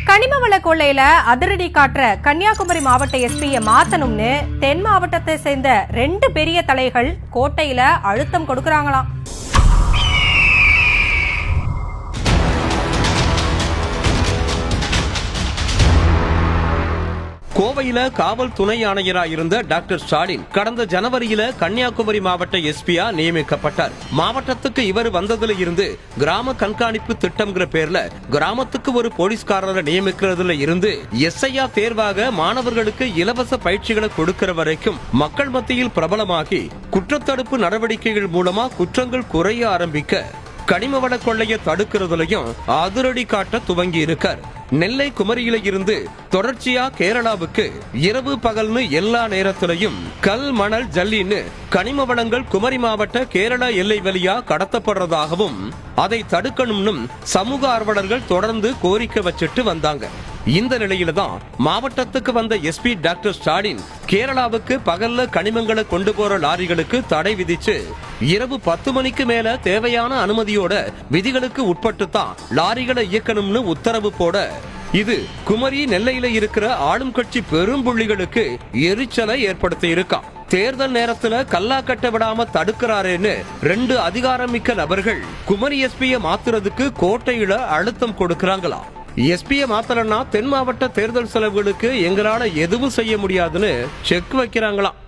கனிமவள கொள்ளையில அதிரடி காட்டுற கன்னியாகுமரி மாவட்ட எஸ்பியை மாத்தணும்னு தென் மாவட்டத்தை சேர்ந்த 2 பெரிய தலைகள் கோட்டையில அழுத்தம் கொடுக்கறாங்களாம். கோவையில காவல் துணை ஆணையராக இருந்த டாக்டர் ஸ்டாலின் கடந்த ஜனவரியில கன்னியாகுமரி மாவட்ட எஸ்பியா நியமிக்கப்பட்டார். மாவட்டத்துக்கு இவர் வந்ததுல இருந்து கிராம கண்காணிப்பு திட்டம்ங்கிற பேர்ல கிராமத்துக்கு ஒரு போலீஸ்காரரை நியமிக்கிறதுல இருந்து SIR தேர்வாக மாணவர்களுக்கு இலவச பயிற்சிகளை கொடுக்கிற வரைக்கும் மக்கள் மத்தியில் பிரபலமாகி குற்றத்தடுப்பு நடவடிக்கைகள் மூலமா குற்றங்கள் குறைய ஆரம்பிக்க கனிமவள கொள்ளையை தடுக்கிறதுலயும் அதிரடி காட்ட துவங்கி இருக்கார். நெல்லை குமரியில இருந்து தொடர்ச்சியா கேரளாவுக்கு இரவு பகல்னு எல்லா நேரத்திலையும் கல் மணல் ஜல்லின்னு கனிம வளங்கள் குமரி மாவட்ட கேரளா எல்லை வழியா கடத்தப்படுறதாகவும் அதை தடுக்கணும்னு சமூக ஆர்வலர்கள் தொடர்ந்து கோரிக்கை வச்சுட்டு வந்தாங்க. இந்த நிலையில தான் மாவட்டத்துக்கு வந்த எஸ்பி டாக்டர் ஸ்டாலின் கேரளாவுக்கு பகல்ல கனிமங்களை கொண்டு போற லாரிகளுக்கு தடை விதிச்சு இரவு 10 மணிக்கு மேல தேவையான அனுமதியோட விதிகளுக்கு உட்பட்டு தான் லாரிகளை இயக்கணும்னு உத்தரவு போட இது குமரி நெல்லையில இருக்கிற ஆளும் கட்சி பெரும்புள்ளிகளுக்கு எரிச்சலை ஏற்படுத்தி இருக்கான். தேர்தல் நேரத்துல கல்லா கட்ட விடாம தடுக்கிறாருன்னு 2 அதிகாரமிக்க நபர்கள் குமரி எஸ்பியை மாத்துறதுக்கு கோட்டையில அழுத்தம் கொடுக்கறாங்களாம். எஸ்பியை மாத்தலன்னா தென் மாவட்ட தேர்தல் செலவுகளுக்கு எங்களால எதுவும் செய்ய முடியாதுன்னு செக் வைக்கிறாங்களாம்.